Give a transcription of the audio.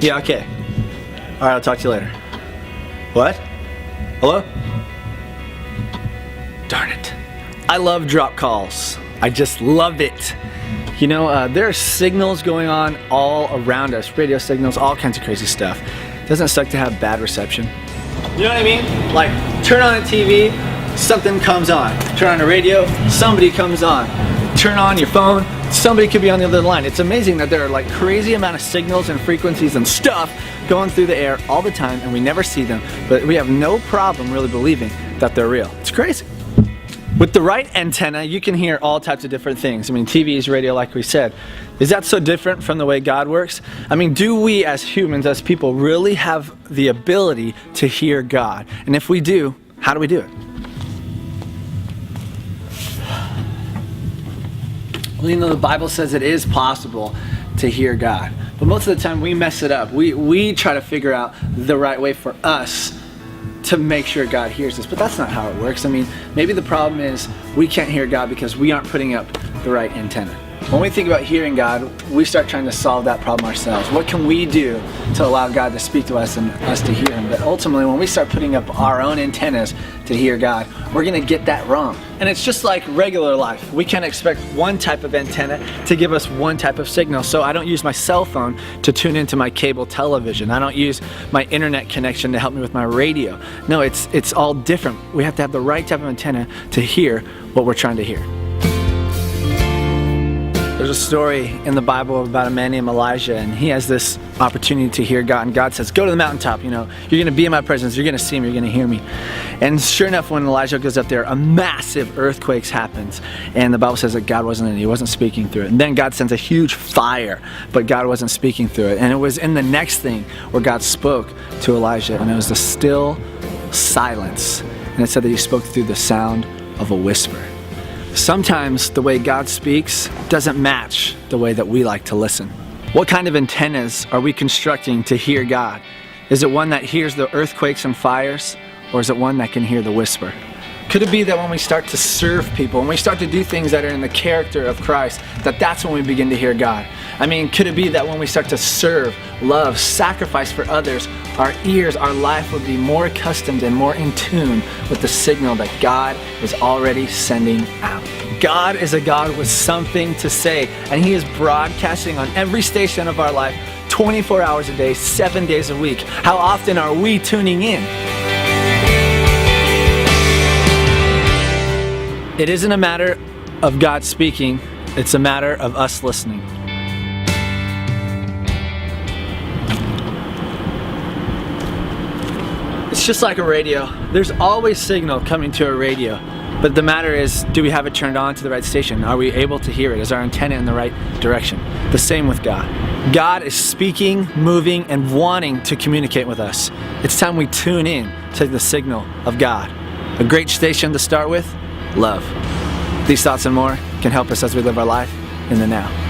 Yeah, okay. All right, I'll talk to you later. What? Hello? Darn it. I love drop calls. I just love it. You know, there are signals going on all around us, radio signals, all kinds of crazy stuff. Doesn't it suck to have bad reception? You know what I mean? Like, turn on a TV, something comes on. Turn on a radio, somebody comes on. Turn on your phone, somebody could be on the other line. It's amazing that there are like crazy amount of signals and frequencies and stuff going through the air all the time, and we never see them, but we have no problem really believing that they're real. It's crazy. With the right antenna, you can hear all types of different things. I mean, TVs, radio, like we said. Is that so different from the way God works? I mean, do we as humans, as people, really have the ability to hear God? And if we do, how do we do it? Well, you know, the Bible says it is possible to hear God. But most of the time we mess it up. We try to figure out the right way for us to make sure God hears us. But that's not how it works. I mean, maybe the problem is we can't hear God because we aren't putting up the right antenna. When we think about hearing God, we start trying to solve that problem ourselves. What can we do to allow God to speak to us and us to hear Him? But ultimately, when we start putting up our own antennas to hear God, we're going to get that wrong. And it's just like regular life. We can't expect one type of antenna to give us one type of signal. So I don't use my cell phone to tune into my cable television. I don't use my internet connection to help me with my radio. No, it's all different. We have to have the right type of antenna to hear what we're trying to hear. There's a story in the Bible about a man named Elijah, and he has this opportunity to hear God, and God says, go to the mountaintop, you know, you're going to be in my presence, you're going to see him, you're going to hear me. And sure enough, when Elijah goes up there, a massive earthquake happens, and the Bible says that God wasn't in it, he wasn't speaking through it. And then God sends a huge fire, but God wasn't speaking through it. And it was in the next thing where God spoke to Elijah, and it was the still silence. And it said that he spoke through the sound of a whisper. Sometimes the way God speaks doesn't match the way that we like to listen. What kind of antennas are we constructing to hear God? Is it one that hears the earthquakes and fires, or is it one that can hear the whisper? Could it be that when we start to serve people, when we start to do things that are in the character of Christ, that's when we begin to hear God? I mean, could it be that when we start to serve, love, sacrifice for others, our ears, our life would be more accustomed and more in tune with the signal that God is already sending out? God is a God with something to say, and He is broadcasting on every station of our life 24 hours a day, 7 days a week. How often are we tuning in? It isn't a matter of God speaking, it's a matter of us listening. It's just like a radio. There's always signal coming to a radio, but the matter is, do we have it turned on to the right station? Are we able to hear it? Is our antenna in the right direction? The same with God. God is speaking, moving, and wanting to communicate with us. It's time we tune in to the signal of God. A great station to start with, love. These thoughts and more can help us as we live our life in the now.